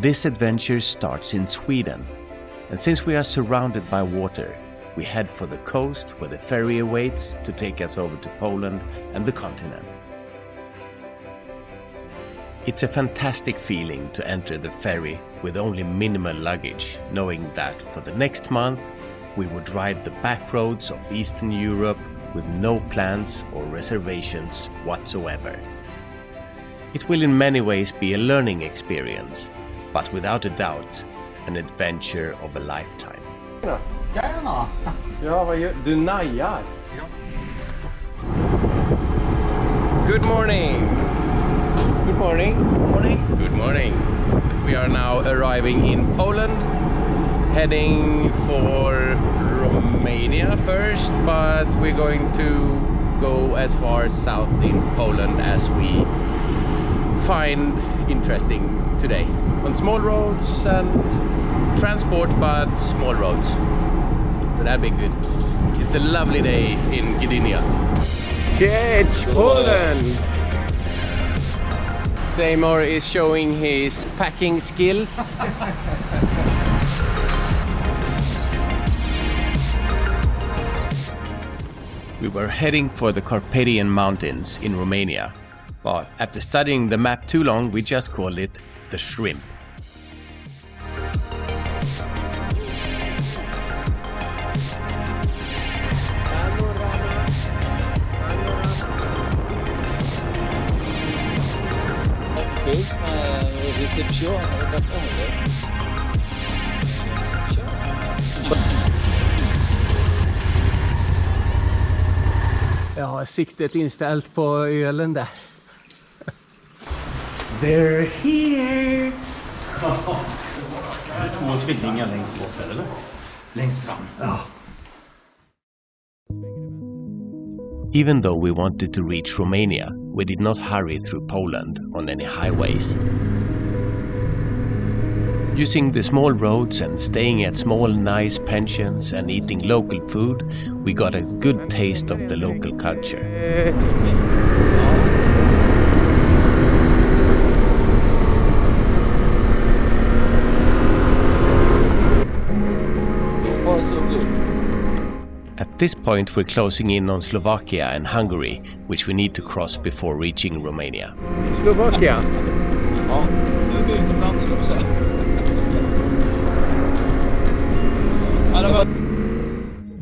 This adventure starts in Sweden, and since we are surrounded by water, we head for the coast where the ferry awaits to take us over to Poland and the continent. It's a fantastic feeling to enter the ferry with only minimal luggage, knowing that for the next month we would ride the back roads of Eastern Europe with no plans or reservations whatsoever. It will in many ways be a learning experience, but without a doubt, an adventure of a lifetime. Tjena! Ja, vad gör du? Najar? Ja. Good morning! Good morning! Good morning! We are now arriving in Poland, heading for Romania first, but we're going to go as far south in Poland as we find interesting today. On small roads and transport, but small roads. So that'd be good. It's a lovely day in Gdynia. Catch Poland! Seymour is showing his packing skills. We were heading for the Carpathian Mountains in Romania, but after studying the map too long, we just called it the Shrimp. Jag har siktet inställt på ölen där. They're here! Två tvillingar längst bort, eller? Längst fram. Ja. Even though we wanted to reach Romania, we did not hurry through Poland on any highways. Using the small roads and staying at small nice pensions and eating local food, we got a good taste of the local culture. At this point we're closing in on Slovakia and Hungary, which we need to cross before reaching Romania. Slovakia? Ja, nu är vi utomlands, höll jag på att säga.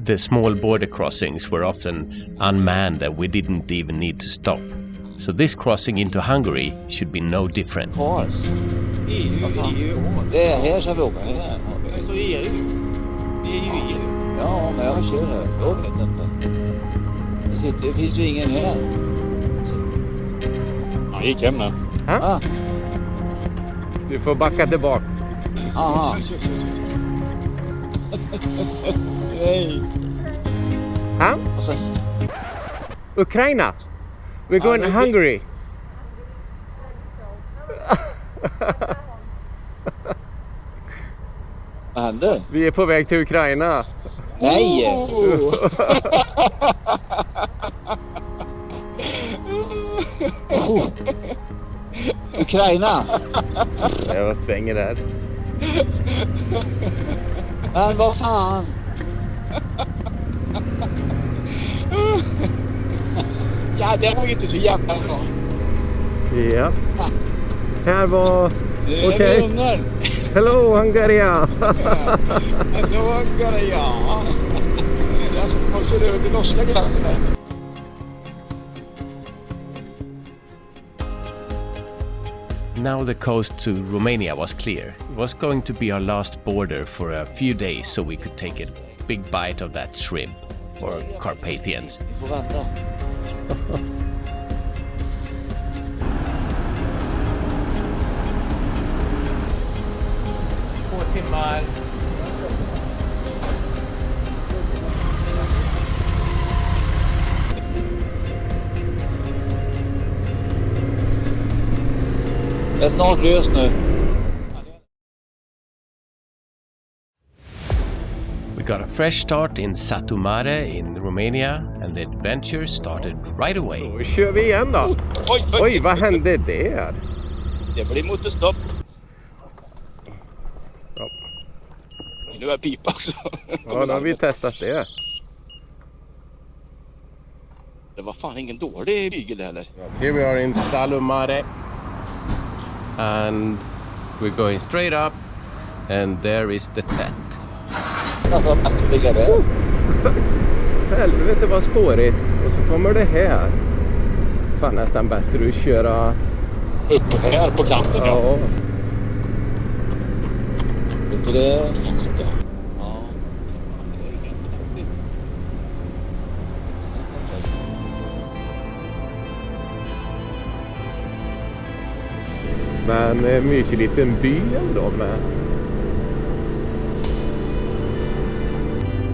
The small border crossings were often unmanned and we didn't even need to stop. So this crossing into Hungary should be no different. Paus. EU. Det är här som vi åker. Här. Det står EU. EU. Ja, men jag kör det. Jag vet inte. Det finns ju ingen här. Han gick hem nu. Ah. Du får backa tillbaka. Aha. Hej. Huh? Alltså. Ukraina? We're going to Hungary. Vad händer? Vi är på väg till Ukraina. Nej! Ukraina! Jag svänger där. Men vad fan? Ja, det var ju inte så jävla bra. Ja. Här var... Okej. Okay. Hello, Hungaria! Hello, Hungaria! Det är alltså man ser över till norska gränsen. Now the coast to Romania was clear. It was going to be our last border for a few days so we could take a big bite of that shrimp, or Carpathians. Vi får vänta. 2 timmar. Det är snart löst nu. We got a fresh start in Satu Mare in Romania and the adventure started right away. Då kör vi igen då. Oj, vad hände där? Det blir motorstopp. Nu är pipa också. Ja, då har vi testat det. Det var fan ingen dålig bygel heller. Here we are in Salumare. And we're going straight up. And there is the tent. Alltså att ligga där. Helvete vad spårigt. Och så kommer det här. Fan, nästan bättre att köra Upp här på kanten. Ja. Inte det nästa. Ja. Det är inget häftigt. Men mysig liten by ändå med.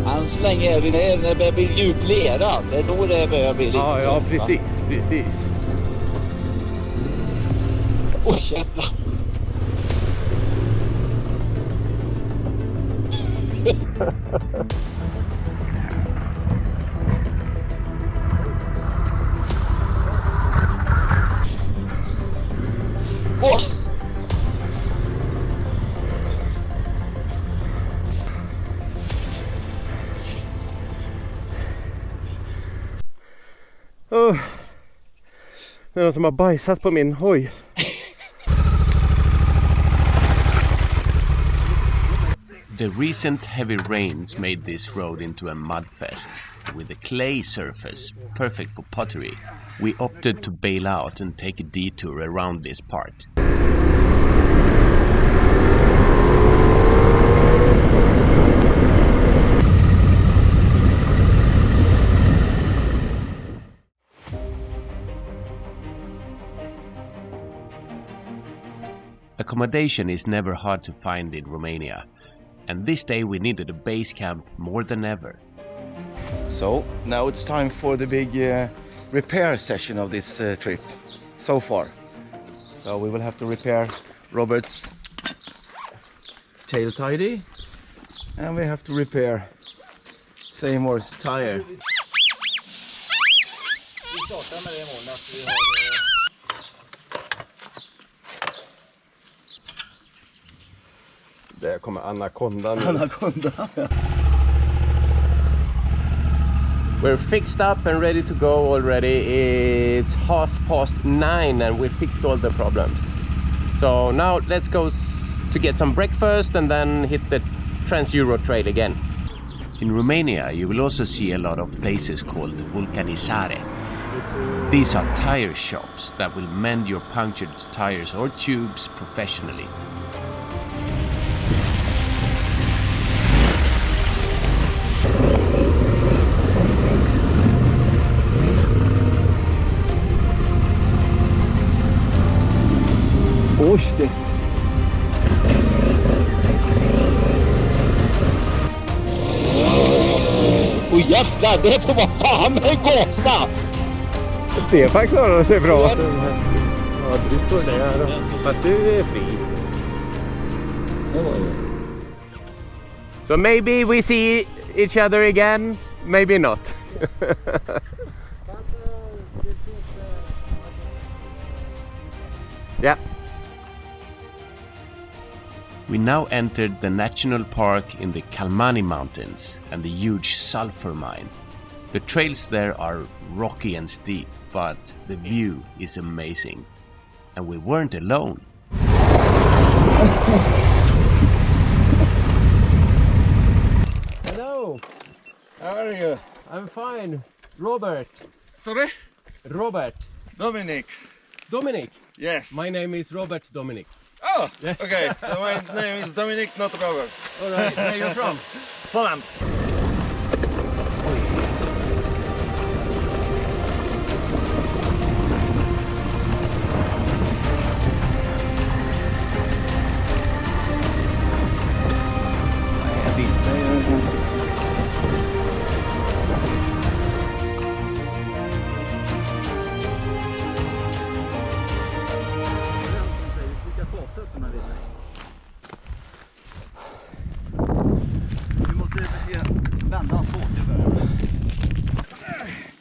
Än så länge är det när det börjar bli djup lera. Det är då det börjar bli lite Ja, trångt, va? precis. Oj, jävlar. Åh! Oh. Det är någon som har bajsat på min hoj. The recent heavy rains made this road into a mudfest. With a clay surface, perfect for pottery, we opted to bail out and take a detour around this part. Accommodation is never hard to find in Romania, and this day we needed a base camp more than ever. So now it's time for the big repair session of this trip so far. So we will have to repair Robert's tail tidy, and we have to repair Seymour's tire. Där kommer anakondan. We're fixed up and ready to go already. It's 9:30 and we fixed all the problems. So now let's go to get some breakfast and then hit the Trans-Euro trail again. In Romania you will also see a lot of places called vulcanisare. These are tire shops that will mend your punctured tires or tubes professionally. Oste. Oj jävlar, det får vara fan med gasa! Stefan klarar sig bra. Ja, du står där. Fast du är fri. So maybe we see each other again, maybe not. Yeah. We now entered the national park in the Kalmani Mountains and the huge sulfur mine. The trails there are rocky and steep, but the view is amazing. And we weren't alone. Hello! How are you? I'm fine. Robert. Sorry? Robert. Dominic. Dominic. Yes. My name is Robert Dominic. Oh, Yes. okay. So my name is Dominic, not Robert. All right. Where are you from? Poland. Du måste vända hans båt i början.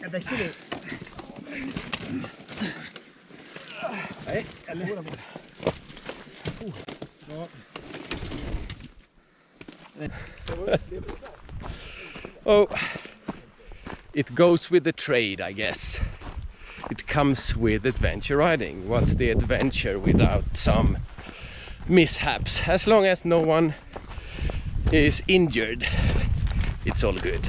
Jag väcker dig. Nej, eller hur? Ja. Oh, it goes with the trade, I guess. It comes with adventure riding. What's the adventure without some mishaps? As long as no one is injured, it's all good.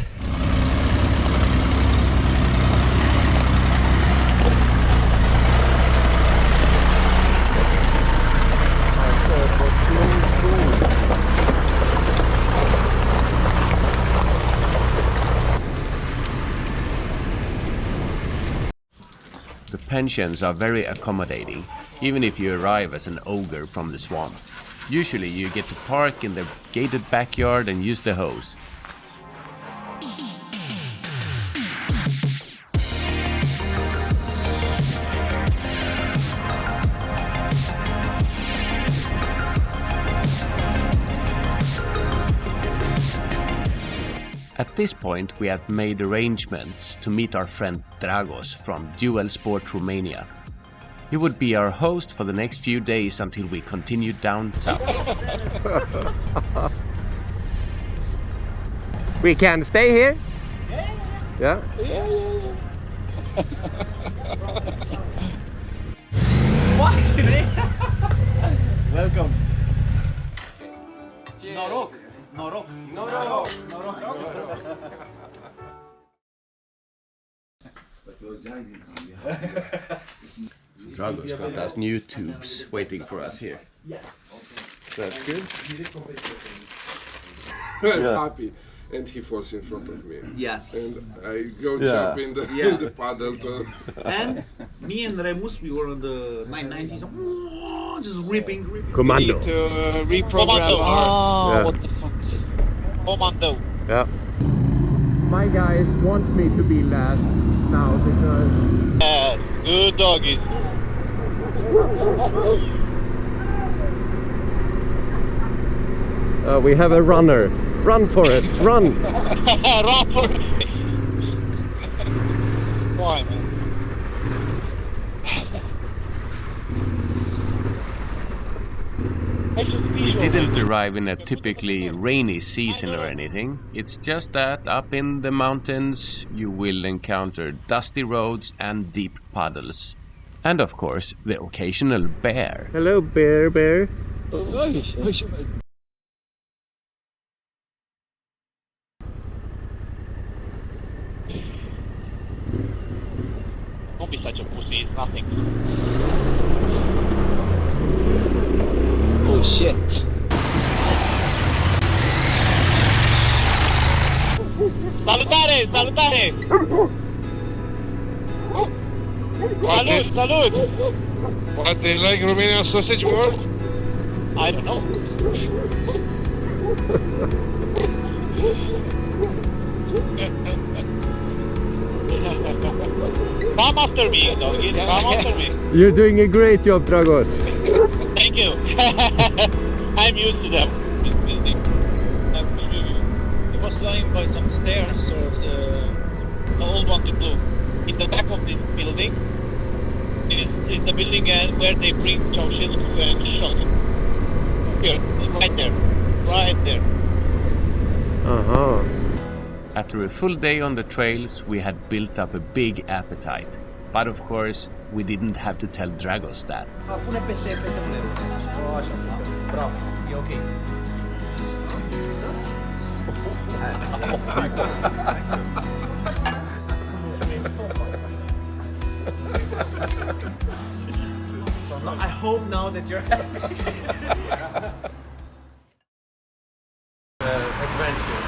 The pensions are very accommodating, even if you arrive as an ogre from the swamp. Usually you get to park in the gated backyard and use the hose. At this point we have made arrangements to meet our friend Dragos from Dual Sport Romania. He would be our host for the next few days until we continue down south. We can stay here? Yeah? Welcome. Norok. Norok. Norok. Dragos got us new tubes waiting for us here. Yes. That's good. I'm happy, and he falls in front of me. Yes. And I go jump in the, in the paddle. And me and Remus, we were on the 990s, just ripping. Commando. To reprogram our... what the fuck? Commando. Yeah. My guys want me to be last now because... good doggy. We have a runner. Run, Forrest, run! Run for Why, man? We didn't arrive in a typically rainy season or anything. It's just that up in the mountains you will encounter dusty roads and deep puddles. And of course, the occasional bear. Hello, bear. Don't be such a pussy, it's nothing. Oh shit. Salutare! Salute! What, they like Romanian sausage more? I don't know. Come after me, doggy. Come after me. You're doing a great job, Dragos. Thank you. I'm used to them. This building. It was lying by some stairs or the old one in blue. In the back of this building is the building where they bring Ceausescu and shot. Here, right there. After a full day on the trails, we had built up a big appetite. But of course, we didn't have to tell Dragos that. I hope now that you're happy. Adventure.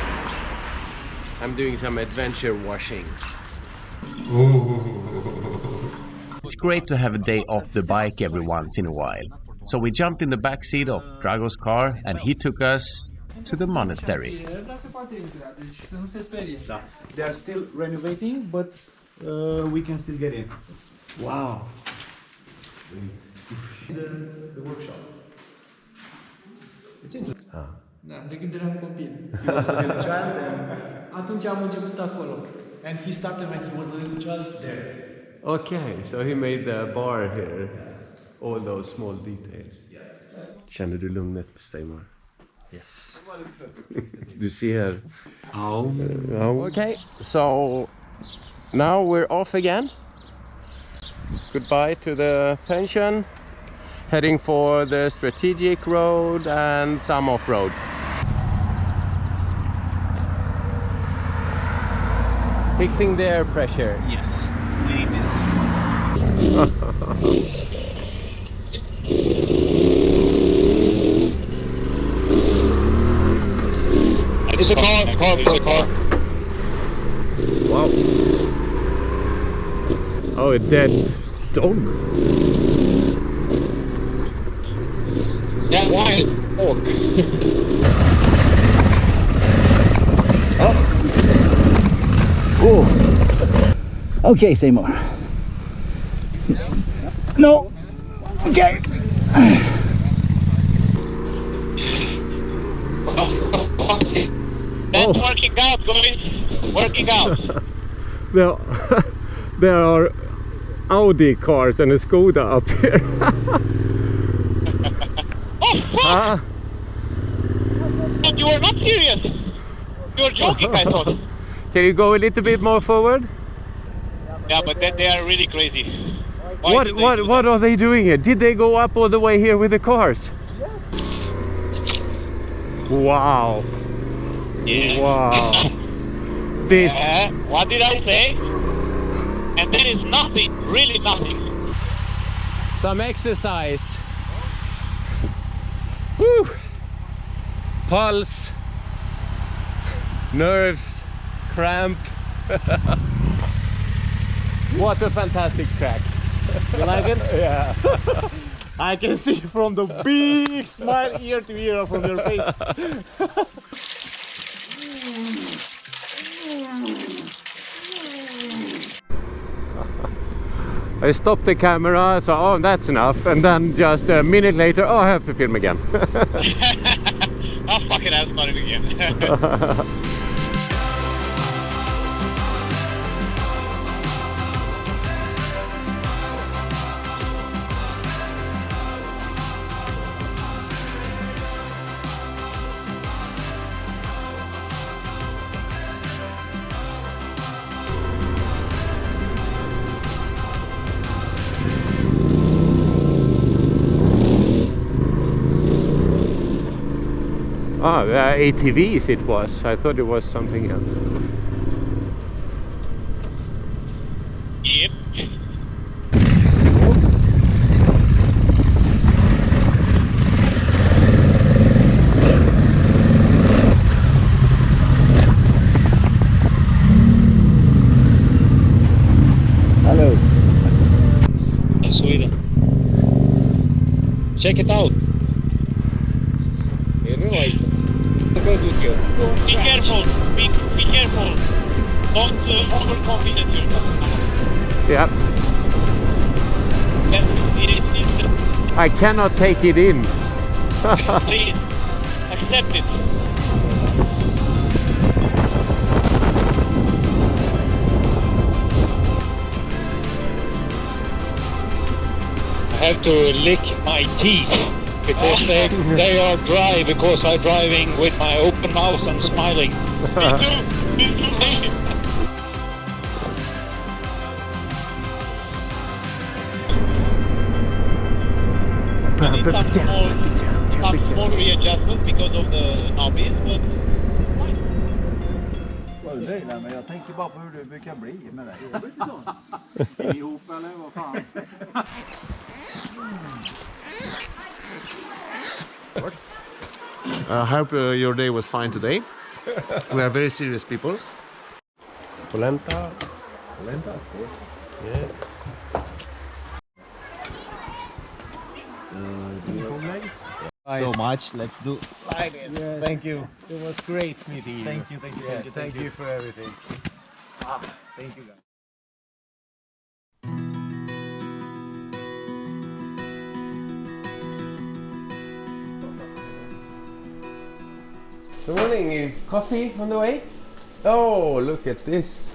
I'm doing some adventure washing. It's great to have a day off the bike every once in a while. So we jumped in the back seat of Dragos' car and he took us to the monastery. They are still renovating, but we can still get in. Wow. The workshop. It's interesting. Da, de când eram copil. He was a little child and atunci am început acolo. And he started when he was a little child there. Okay, so he made the bar here. Yes. All those small details. Yes. Känner du lugnet, Steinmar? Yes. Du ser. Ja. Okay, so now we're off again. Goodbye to the pension. Heading for the strategic road and some off-road. Fixing the air pressure. Yes. We need this. It's a car. Wow. Oh, a dead dog. That wild pork. Okay, say more. No. Okay. That's working out, guys. Working out. There are Audi cars and a Skoda up here. Oh, fuck! And you were not serious. You were joking, I thought. Can you go a little bit more forward? Yeah, but then they are really crazy. Why What did they do what are they doing here? Did they go up all the way here with the cars? Wow. that? Yeah. Wow. This What did I say? And that is nothing, really nothing. some exercise. Woo! Pulse, nerves, cramp. What a fantastic track. You like it? Yeah. I can see from the big smile ear to ear from your face. I stopped the camera, so oh, that's enough, and then just a minute later, oh, I have to film again. Oh, fuck it, I'll start it again. Ah, ATVs it was. I thought it was something else. Yep. Hello. In Sweden. Check it out. Be careful. Be careful. Don't overconfident yourself. Yeah, It is I cannot take it in. please accept it. I have to lick my teeth because they are dry because I'm driving with my open mouth and smiling. Me too. Me too. Some small readjustments because of the knobbies, but Nej, men jag tänker bara på hur det brukar bli med dig. Ihop eller vad fan? I hope your day was fine today. We are very serious people. Polenta. Polenta, of course. Yes. So much, let's do like this. Yes. Thank you. It was great meeting you. Thank you, thank you, Yeah, thank you. for everything. Thank you guys. Good morning. Coffee on the way? Oh, look at this.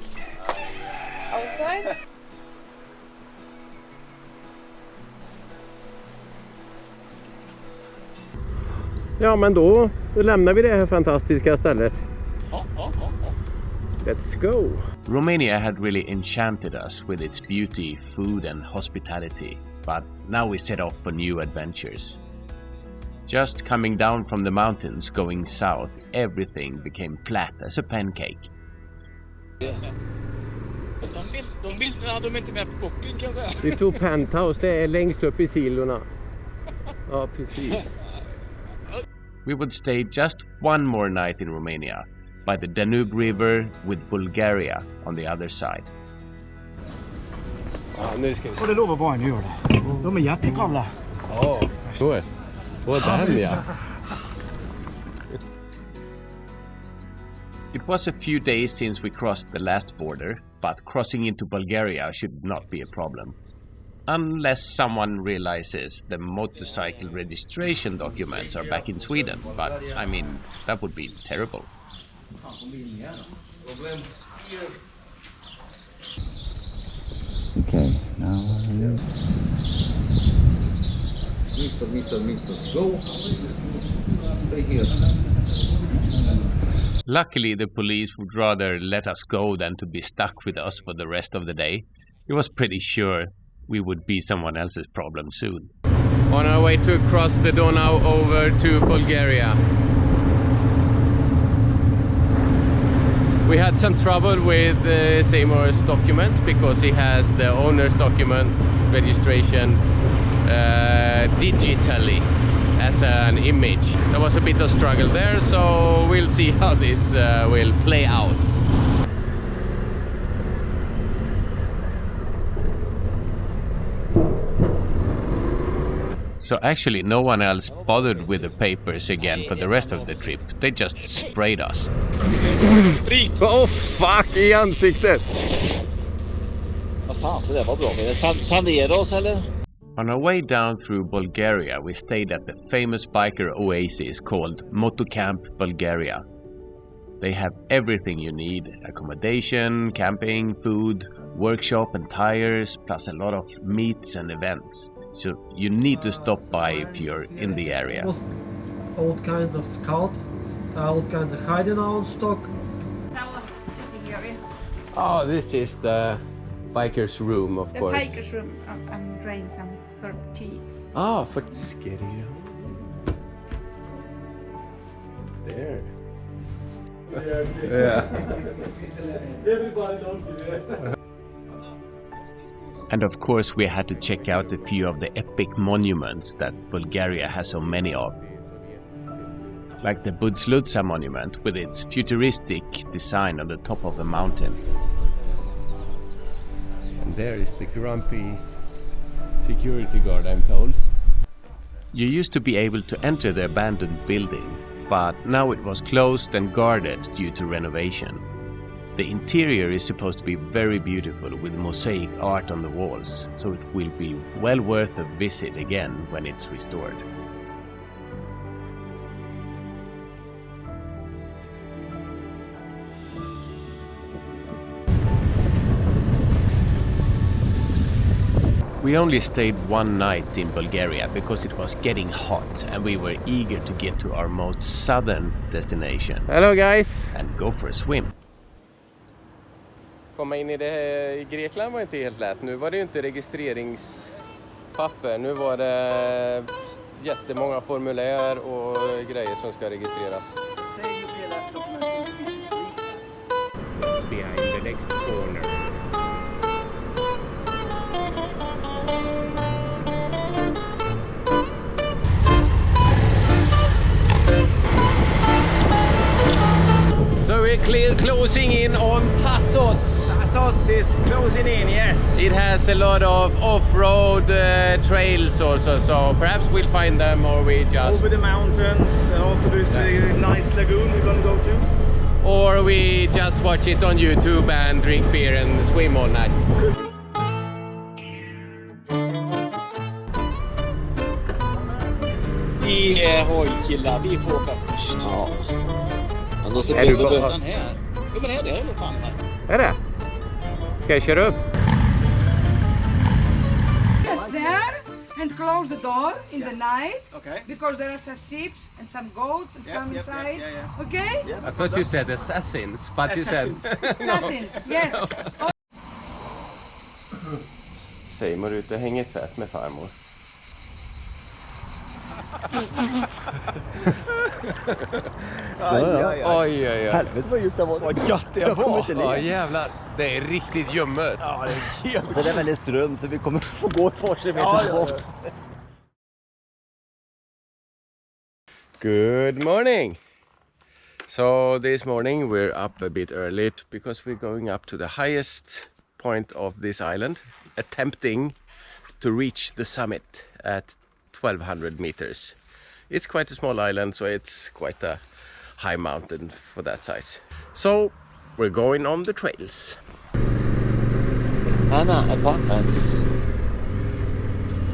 Outside? Ja, men då lämnar vi det här fantastiska stället. Let's go! Romania had really enchanted us with its beauty, food and hospitality, but now we set off for new adventures. Just coming down from the mountains going south, everything became flat as a pancake. De bilderna hade de inte med på booking, kan jag säga. Vi tog penthouse, det är längst upp i silorna. Ja, precis. We would stay just one more night in Romania, by the Danube River with Bulgaria on the other side. Ja, nu ska vi se. Och det lovar bara nu gör det. De är jättegamla. Ja, så är det. Ja. It was a few days since we crossed the last border, but crossing into Bulgaria should not be a problem. Unless someone realizes the motorcycle registration documents are back in Sweden, but I mean, that would be terrible. Okay, now Mister, go. Stay here. Luckily, the police would rather let us go than to be stuck with us for the rest of the day. He was pretty sure we would be someone else's problem soon. On our way to cross the Donau over to Bulgaria. We had some trouble with Seymour's documents because he has the owner's document registration digitally as an image. There was a bit of struggle there, so we'll see how this will play out. So actually no one else bothered with the papers again for the rest of the trip. They just sprayed us. Sprit! Oh fuck, i ansiktet! Vad fan, så det var bra. Sanera oss eller? On our way down through Bulgaria, we stayed at the famous biker oasis called Motocamp Bulgaria. They have everything you need: accommodation, camping, food, workshop and tires, plus a lot of meets and events. So you need to stop by if you're in the area. All kinds of scout, all kinds of hiding out stock. Oh, this is the biker's room, of course. The biker's room and drink some herb tea. Ah, for scary. There. Yeah. Everybody knows it. And of course we had to check out a few of the epic monuments that Bulgaria has so many of. Like the Buzlutsa monument with its futuristic design on the top of the mountain. And there is the grumpy security guard, I'm told. You used to be able to enter the abandoned building, but now it was closed and guarded due to renovation. The interior is supposed to be very beautiful with mosaic art on the walls, so it will be well worth a visit again when it's restored. We only stayed one night in Bulgaria because it was getting hot and we were eager to get to our most southern destination. Hello guys! And go for a swim. Komma in i Grekland var inte helt lätt. Nu var det ju inte registreringspapper. Nu var det jättemånga formulär och grejer som ska registreras. Behind the next corner. So we're closing in on Thassos. Thassos is closing in, yes. It has a lot of off-road trails also, so perhaps we'll find them or we just... Over the mountains, also this nice lagoon we're gonna go to. Or we just watch it on YouTube and drink beer and swim all night. Killar, vi får åka först. Ja. Men då ser vi på bussen här. Jo men det är det fan här. Är det? Ska jag köra upp? Yes, there. and close the door in the night. Okay. Because there are some sheep and some goats that come inside. Okay? I thought you said assassins, but you said... Assassins, yes. Seymour ute hänger tvätt med farmor. Oj. Helvete vad djupt det var. Vad gött det var. Ja jävlar, det är riktigt ljummet. Ja, det är helt... Det är väldigt ström så vi kommer få gå ett par kilometer bort. Good morning. So this morning we're up a bit early because we're going up to the highest point of this island, attempting to reach the summit at 1200 meters. It's quite a small island, so it's quite a high mountain for that size. So we're going on the trails. Anna apartments.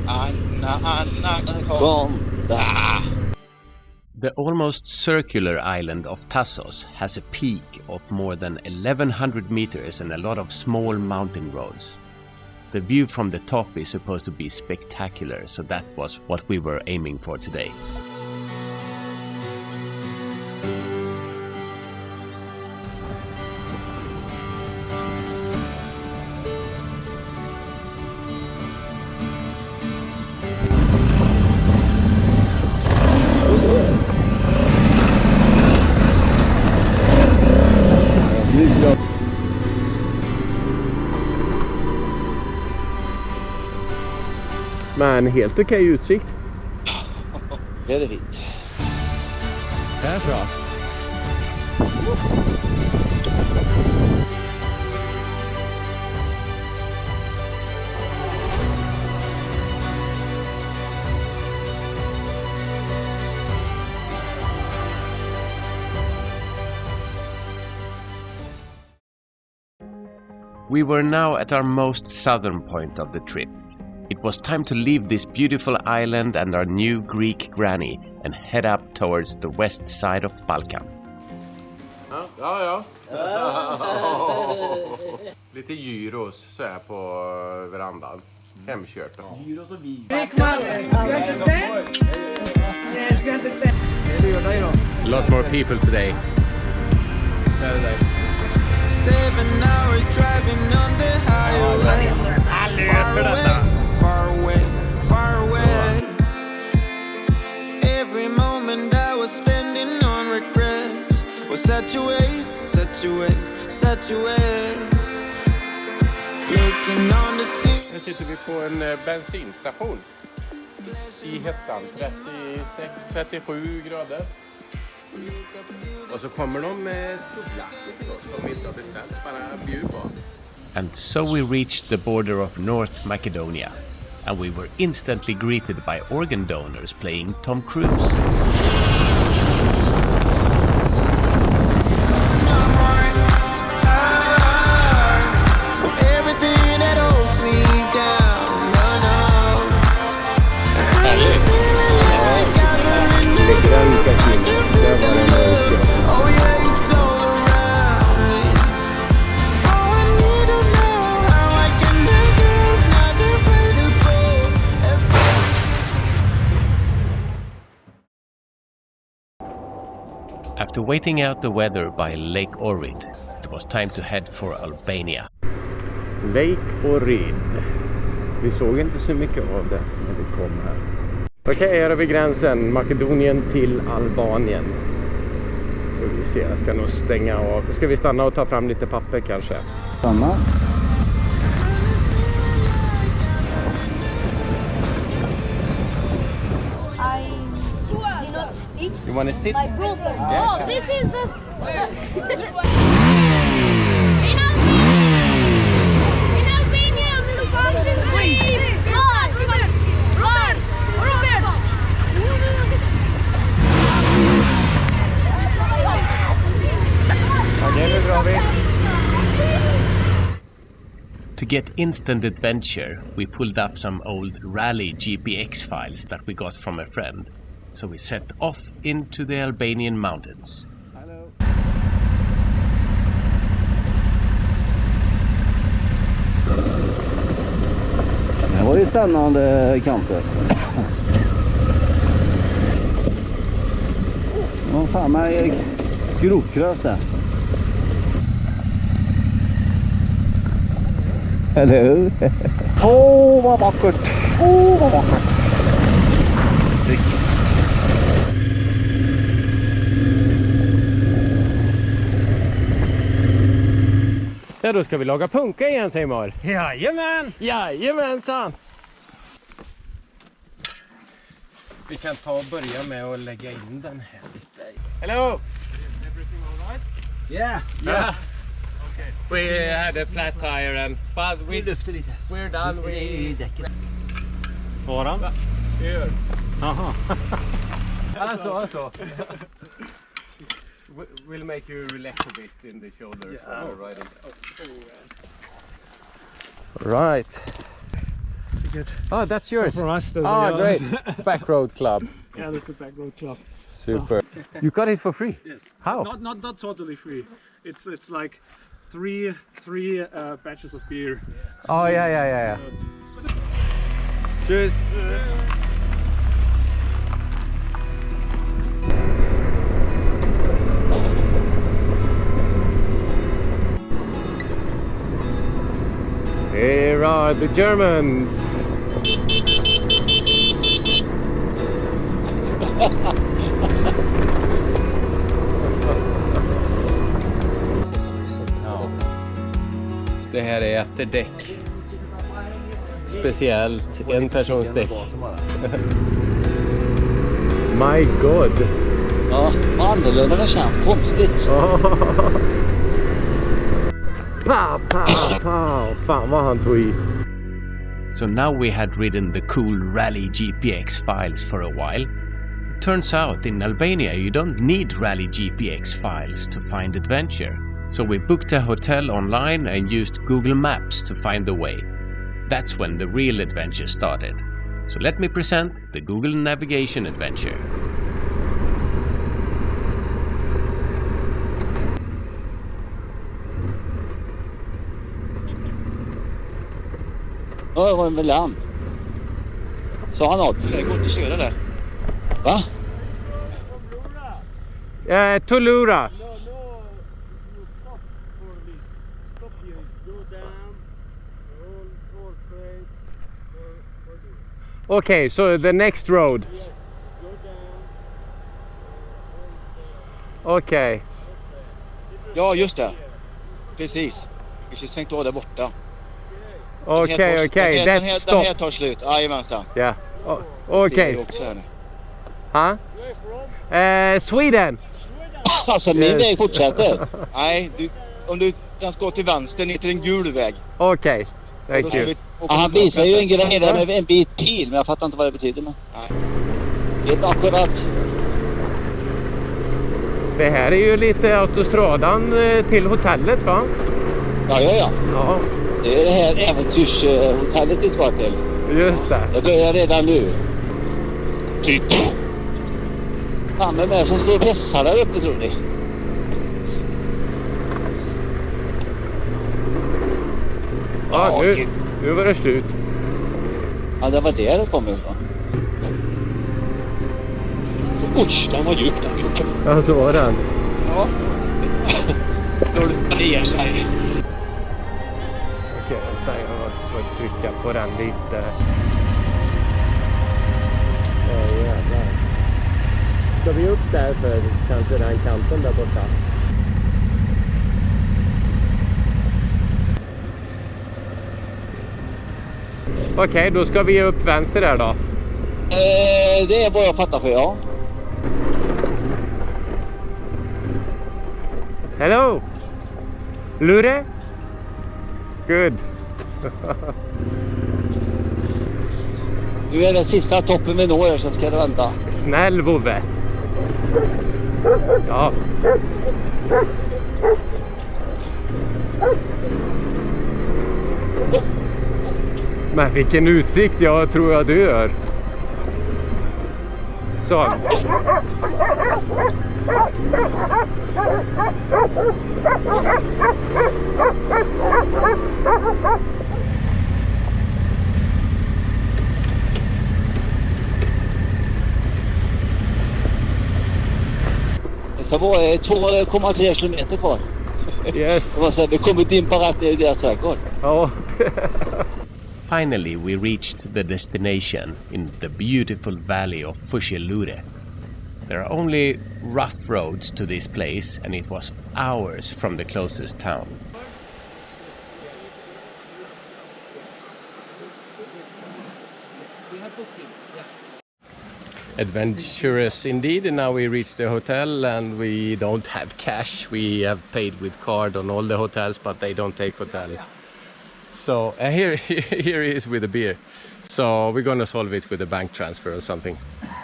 Anna, Kom där. The almost circular island of Thassos has a peak of more than 1100 meters and a lot of small mountain roads. The view from the top is supposed to be spectacular, so that was what we were aiming for today. Men helt okej utsikt. Det är det fint. Det är så. We were now at our most southern point of the trip. It was time to leave this beautiful island and our new Greek granny and head up towards the west side of Balkan. Ja. Lite gyros så här på verandan. Hemkört. Gyros och vin. Big mother, you understand? Yes, you understand. A lot more people today. Saturday. 7 hours driving on the highway. Far away. Every moment I was spending on regrets was such a waste. Looking on the sea. Nu sitter vi på en bensinstation i hettan, 36-37 grader. Och så kommer de med soljackor som vi inte har beställt, bara bjud på. And so we reached the border of North Macedonia, and we were instantly greeted by organ donors playing Tom Cruise. After waiting out the weather by Lake Ohrid, it was time to head for Albania. Lake Ohrid. Vi såg inte så mycket av det när vi kom här. Okej, här har vi gränsen. Makedonien till Albanien. Vi ser, jag ska nog stänga av. Ska vi stanna och ta fram lite papper kanske? Stanna. You want to sit? My brother. Yeah, sure. This is the... In Albania, middle function, please! Run! Robert! Okej, nu drar vi. To get instant adventure, we pulled up some old rally GPX files that we got from a friend. So we set off into the Albanian mountains. Hello. Det var ju spännande kanter. Vad fan med grovkrös där. Eller hur? Åh, vad vackert! Åh, vad vackert! Ja, då ska vi laga punka igen, Seymour. Jajamän! Jajamensan! Vi kan ta och börja med att lägga in den här lite. Hello! Everything all right? Yeah. Yeah. Okay. We had a flat tire and but Vi lyfter lite. we're done I with däcket. Varan. Here. Aha. Alltså. We'll make you relax a bit in the shoulders while you're riding. Right. Oh, that's yours. So for us, Great. Back Road Club. Yeah, that's the Back Road Club. Super. You got it for free? Yes. How? Not totally free. It's like three batches of beer. Oh, yeah. Cheers. Here are the Germans. Det här är ett däck. Speciellt en persons däck. My God. Ja, vad annorlunda det känns. Konstigt. Pow. Fan vad han tog i. So now we had ridden the cool Rally GPX files for a while. Turns out in Albania you don't need Rally GPX files to find adventure. So we booked a hotel online and used Google Maps to find the way. That's when the real adventure started. So let me present the Google Navigation Adventure. Ja, det var en mellan. Sa han något? Det går inte att köra där. Va? Tulura. Okay, so the next road. Okay. Ja, just det. Precis. Vi har svängt av där borta. Okay, den stop. här tar slut. Jajamensan. Yeah. Okay. Huh? Sweden. Alltså min väg fortsätter. Nej, den ska till vänster ner till en gul väg. Okay. Thank you. Han visar ju en grej där med en bit pil, men jag fattar inte vad det betyder. Men... Helt akkurat. Det här är ju lite autostradan till hotellet, va? Ja. Det är det här äventyrshotellet vi ska till. Just det. Det börjar redan nu. Typ. Fan, vem är det som står och pressar där uppe, tror ni? Ja, nu var det slut. Ja, det var det kom ifrån. Oj, den var djup den kroken. Ja, så var den. Ja. Då ner sig. Okej, vänta, jag får trycka på den lite. Ja, jävlar. Ska vi upp där för kanske den kanten där borta? Okej, då ska vi upp vänster där då. Det är vad jag fattar för, ja. Hello! Lure? Good. Nu är den sista toppen vi når, så ska det vända. Snäll Vove. Ja. Men vilken utsikt, jag tror jag dör. Så. Så var det 2,3 kilometer kvar. Yes. Och så vi kommer dimpa rätt ner i deras trädgård. Ja. Finally, we reached the destination in the beautiful valley of Fushelure. There are only rough roads to this place, and it was hours from the closest town. Adventurous indeed, and now we reached the hotel and we don't have cash. We have paid with card on all the hotels, but they don't take hotel. So here he is with a beer. So we're gonna solve it with a bank transfer or something,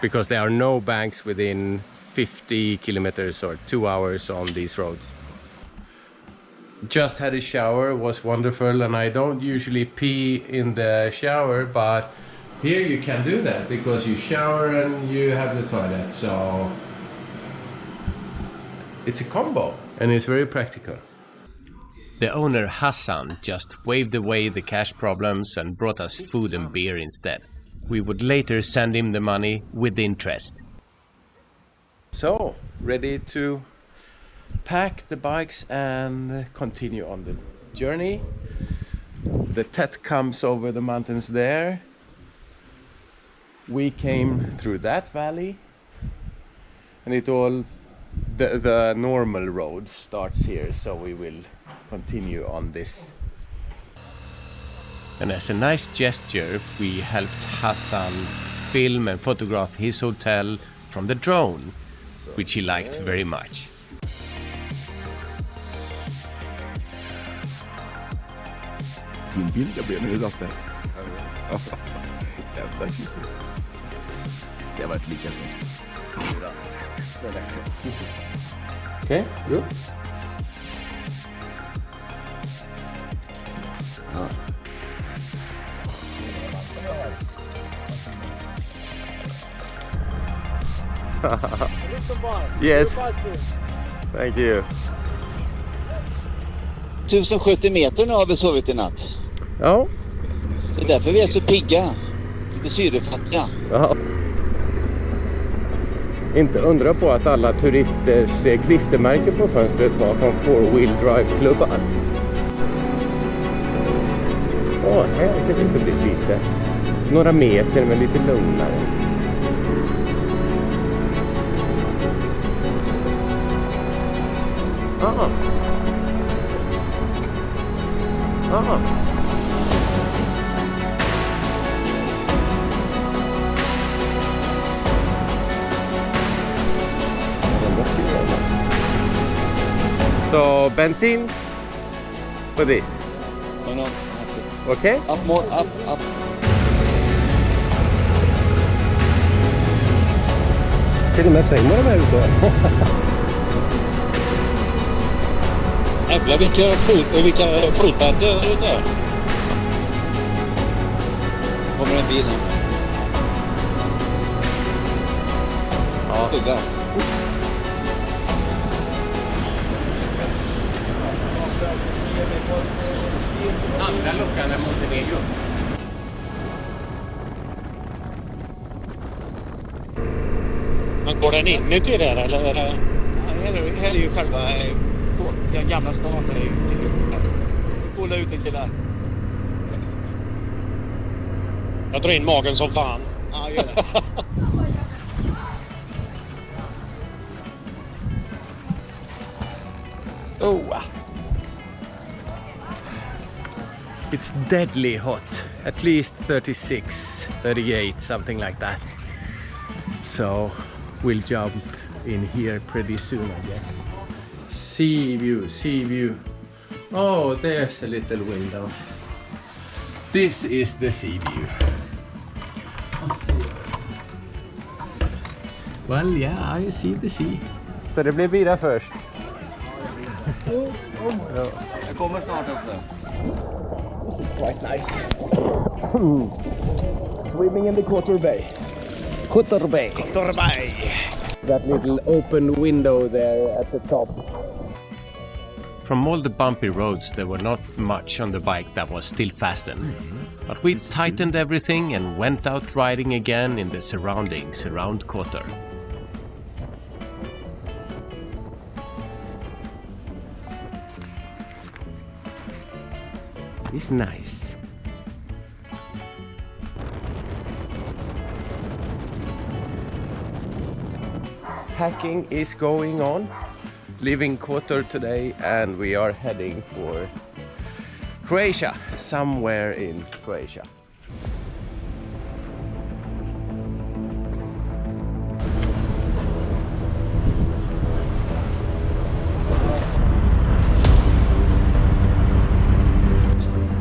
because there are no banks within 50 kilometers or 2 hours on these roads. Just had a shower, was wonderful, and I don't usually pee in the shower, but here you can do that because you shower and you have the toilet, so it's a combo and it's very practical. The owner Hassan just waved away the cash problems and brought us food and beer instead. We would later send him the money with interest. So, ready to pack the bikes and continue on the journey. The Tet comes over the mountains there. We came through that valley, and it all the normal road starts here, so we will continue on this. And as a nice gesture, we helped Hassan film and photograph his hotel from the drone, which he liked very much. Fin bild jag blev när du satt där. Jävlar tjusigt. Det har varit lika snyggt. Okay, good. Yes. Thank you. 1070 meter nu har vi sovit i natt. Ja. Det är därför vi är så pigga. Lite syrefattiga. Ja. Inte undra på att alla turisters klistermärken på fönstret var från 4-wheel drive-klubbar. Här ska det inte bli lite. Några meter men lite lugnare. Aha. Aha. So benzene for this. No. Okay. Up more, up. Till och med svänger de här ute. Jävlar vilka flodbäddar är det där? Kommer en bil här. Ja. Skugga. Andra luckan är Montenegro. Men går den inuti där eller är det? Ja, här är ju själva den gamla stan där ute. Vi kollar ut en kille. Jag drar in magen som fan. Ja, gör det. Oh. It's deadly hot, at least 36, 38, something like that. So we'll jump in here pretty soon, I guess. Sea view. Oh, there's a little window. This is the sea view. Well, yeah, I see the sea. Så det blir bira först. Jag kommer snart också. This is quite nice. Swimming in the Quarter Bay. That little open window there at the top. From all the bumpy roads, there were not much on the bike that was still fastened. But we tightened everything and went out riding again in the surroundings around Kotor. It's nice. Packing is going on. Leaving Kotor today and we are heading for Croatia, somewhere in Croatia.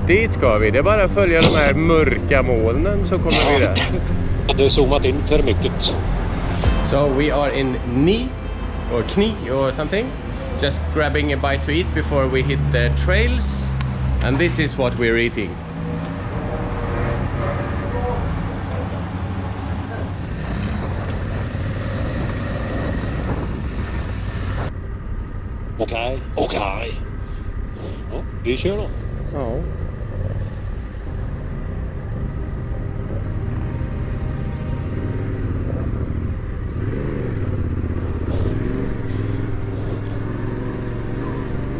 Dit ska vi, det är bara att följa de här mörka molnen så kommer vi där. Det har zoomat in för mycket. So we are in Kni or Kni or something, just grabbing a bite to eat before we hit the trails, and this is what we're eating. Okej. Ja, vi kör då. Ja.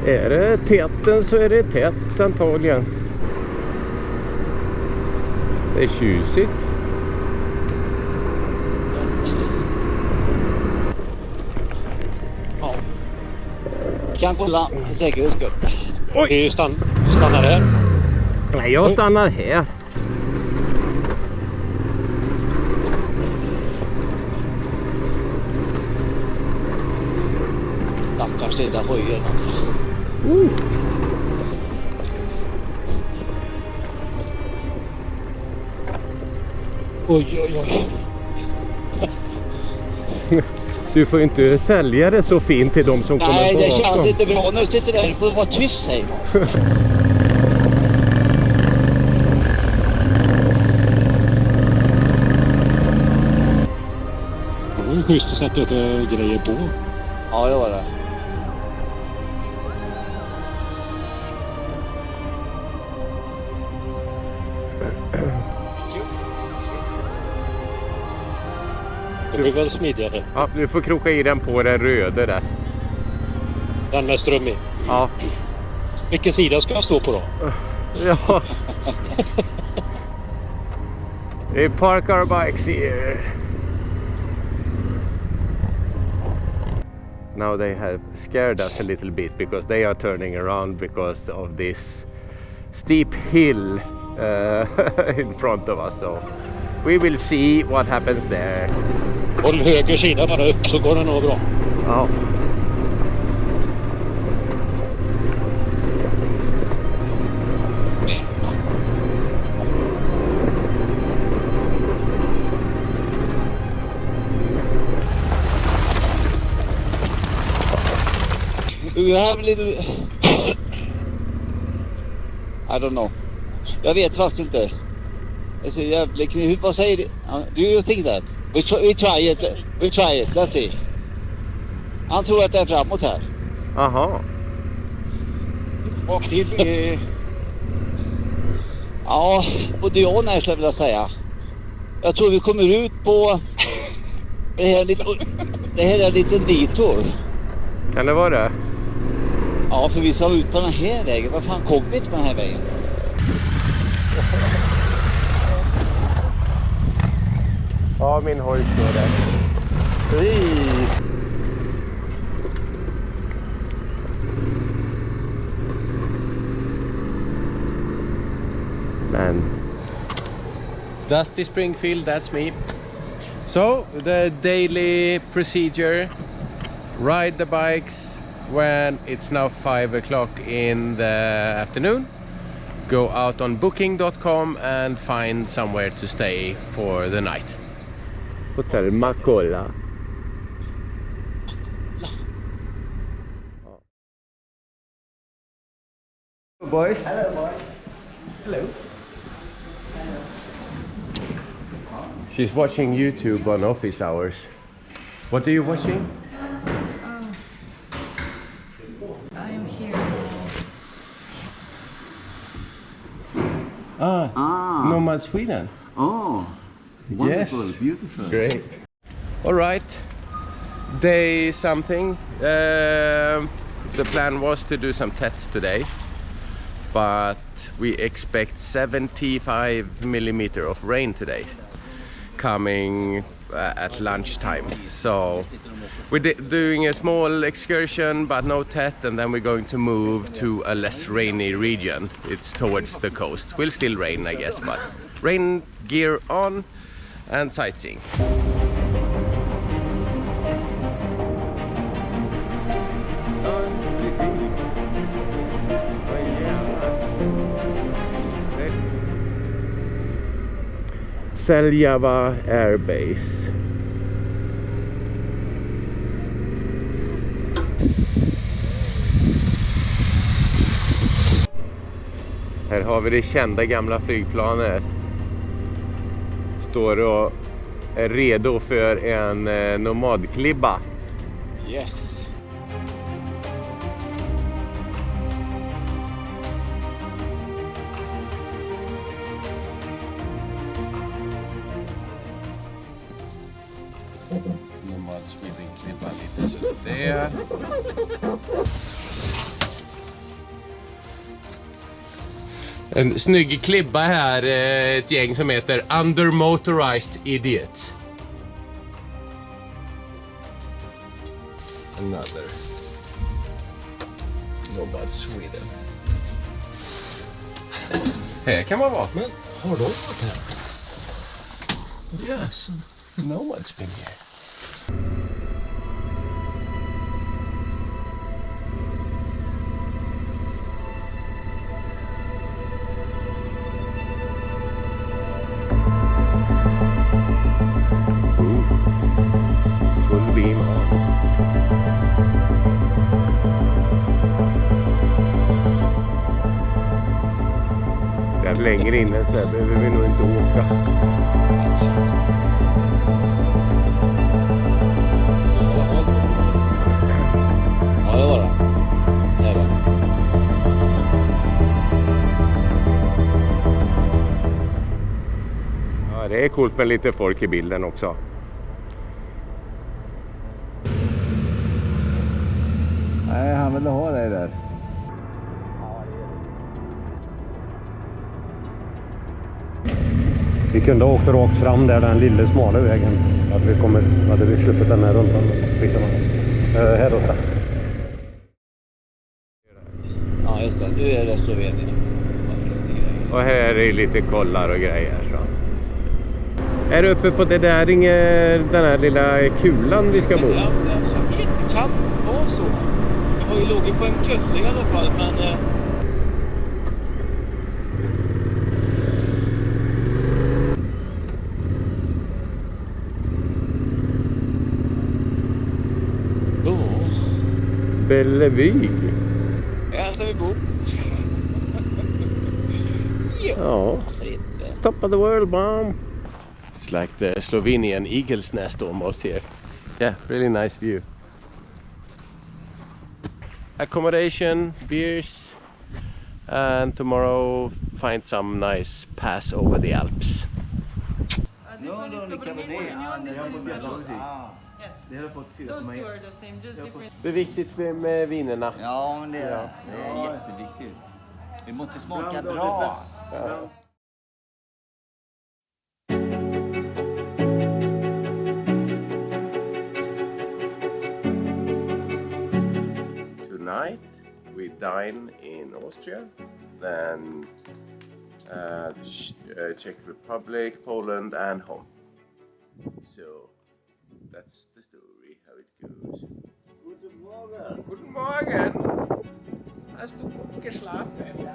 Är det tätten så är det tätt antagligen. Det är tjusigt. Ja. Kan kolla för säkerhets skull. Oj! Vi stannar här. Nej, jag stannar här. Stackars lilla hojen alltså. Oj. Du får ju inte sälja det så fint till de som kommer Nej, på det avstånd. känns inte bra. Nu sitter där. Du får vara tyst, säger man. Det var ju schysst att sätta upp grejer på. Ja, det var det. Det blir väl smidigare. Ja, du får kroka i den på den röda där. Den med ström i. Ja. Vilken sida ska jag stå på då? Ja. We park our bikes here. Now they have scared us a little bit because they are turning around because of this steep hill in front of us. So we will see what happens there. Håll höger sida bara upp så går det nog bra. Ja. You have a little... I don't know. Jag vet faktiskt inte. Det ser jävligt knivigt. Vad säger du? Do you think that? We try it. We try it. Let's see. Han tror att det är framåt här. Aha. Och till... ja, både jag och när skulle jag vilja säga. Jag tror vi kommer ut på... Det här är en liten detour. Kan det vara det? Ja, för vi ska ut på den här vägen. Vad fan kom vi inte på den här vägen? Ja, min hoj står där. Man. Dusty Springfield, that's me. So, the daily procedure. Ride the bikes when it's now 5 o'clock in the afternoon. Go out on booking.com and find somewhere to stay for the night. Hotel Makola. Hello boys. Hello boys. Hello. She's watching YouTube on office hours. What are you watching? I'm here. Nomad Sweden. Oh, wonderful, yes. beautiful. Great. All right. Day something. The plan was to do some tests today. but we expect 75 millimeter of rain today coming at lunchtime. So we're doing a small excursion but no tent, and then we're going to move to a less rainy region. It's towards the coast. Will still rain, I guess, but rain gear on and sightseeing. Seljava Airbase. Här har vi det kända gamla flygplanet. Står och är redo för en Nomad-klibba. Yes. Klibba lite så där. En snygg klibba här, ett gäng som heter Under Motorized Idiots. Another Nomad Sweden. Här kan man vara. Men har de varit här? Yes. Nomad's been here. Full beam on. Det är längre inne så här behöver vi nog inte åka. Ja, det var det. Det är det. Ja, det är coolt med lite folk i bilden också. Nej, han vill ha dig där. Vi kunde ha åkt rakt fram där, den lilla smala vägen. Hade vi sluppit den här rundan. Här uppe. Ja, just det. Nu är det Slovenien. Och här är lite kollar och grejer. Så. Är uppe på det där den här lilla kulan vi ska bo? Ja, det kan vara så. Jag har ju lågit på en kulle i alla fall, men... Bellevue. Här ska vi bo. Ja. Top of the world, mom. It's like the Slovenian eagle's nest almost here. Yeah, really nice view. Accommodation, beers, and tomorrow find some nice pass over the Alps. Yes. Those two are the same, just different. Det är viktigt med vinerna. Ja, men det är det. Det är jätteviktigt. Det måste smaka bra. Ja. Tonight we dine in Austria, then Czech Republic, Poland and home. So that's the story, how it goes. Guten Morgen! Guten Morgen! Hast du gut geschlafen? Ja.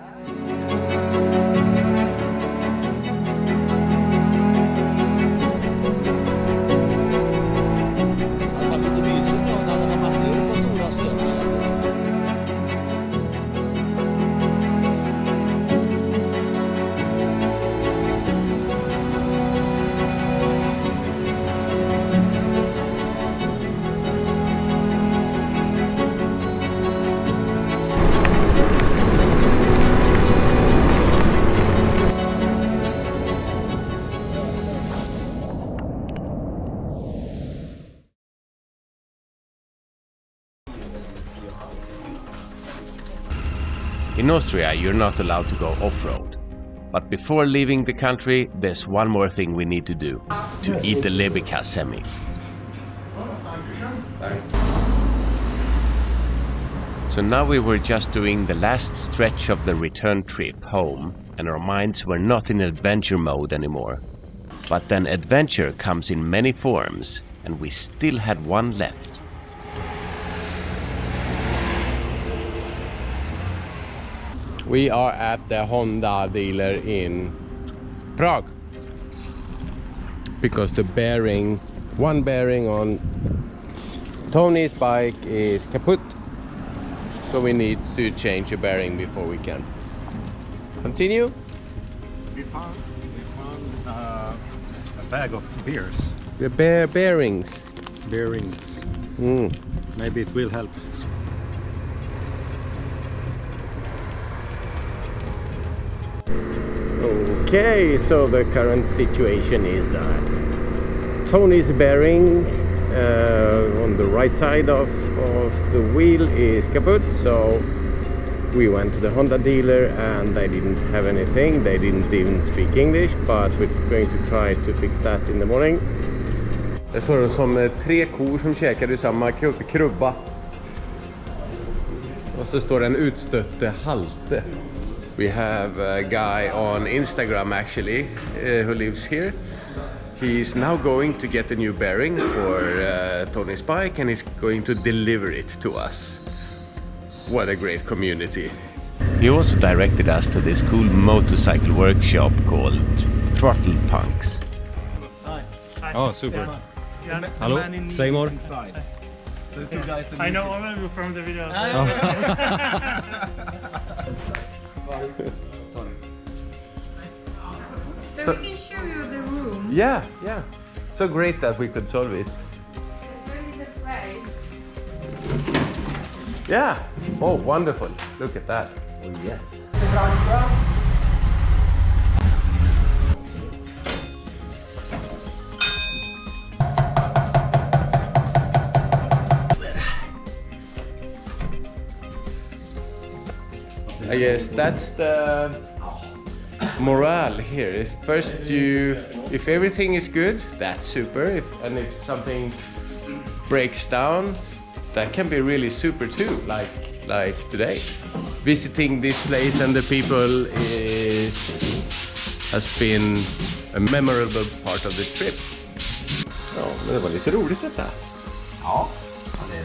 In Austria, you're not allowed to go off-road. But before leaving the country, there's one more thing we need to do. To eat the Lebica semi. So now we were just doing the last stretch of the return trip home, and our minds were not in adventure mode anymore. But then adventure comes in many forms, and we still had one left. We are at the Honda dealer in Prague. Because the bearing, one bearing on Tony's bike is kaput. So we need to change a bearing before we can continue. We found a bag of beers. The bearings. Bearings. Maybe it will help. Okay, so the current situation is that Tony's bearing on the right side of the wheel is kaput, so we went to the Honda dealer and they didn't have anything. They didn't even speak English, but we're going to try to fix that in the morning. Det står som 3 kor som käkar i samma krubba. Och så står det en utstötte halte. We have a guy on Instagram actually who lives here. He's now going to get a new bearing for Tony's bike and he's going to deliver it to us. What a great community. He also directed us to this cool motorcycle workshop called Throttle Punks. Oh, super. Yeah. Hello, say more. So two guys I know all of you from the video. So we can show you the room. Yeah. So great that we could solve it. There is a place. Yeah. Oh, wonderful. Look at that. Oh, yes. I guess that's the morale here. First if everything is good, that's super. And if something breaks down, that can be really super too, like today. Visiting this place and the people has been a memorable part of the trip. Ja, men det var lite roligt detta. Ja, det är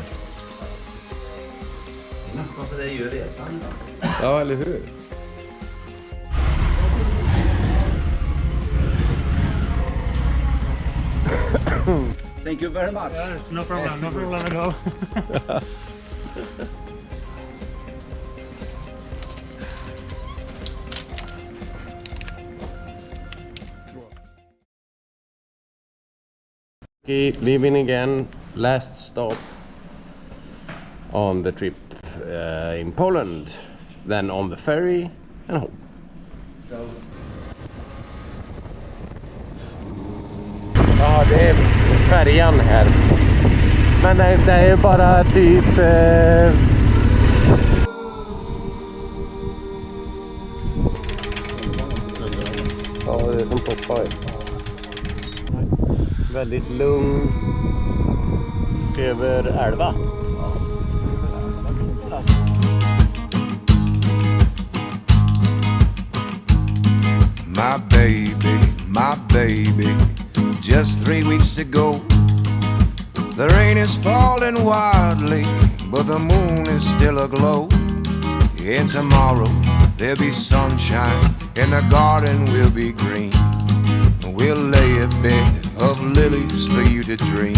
nästan så det gör resan. Ja, eller hur? Thank you very much. Yeah, no problem at all. Okay, leaving again, last stop on the trip in Poland, then on the ferry and home. Ja, det är färjan här. Men det är bara typ... Ja, det är som poppar. Väldigt lugn över älva. My baby, just 3 weeks to go. The rain is falling wildly, but the moon is still aglow. And tomorrow there'll be sunshine, and the garden will be green. We'll lay a bed of lilies for you to dream.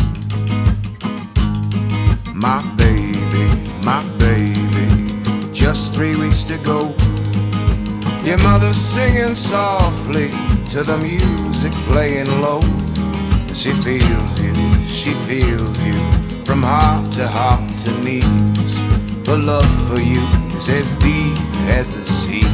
My baby, just 3 weeks to go. Your mother's singing softly to the music playing low. She feels you from heart to knees. The love for you is as deep as the sea.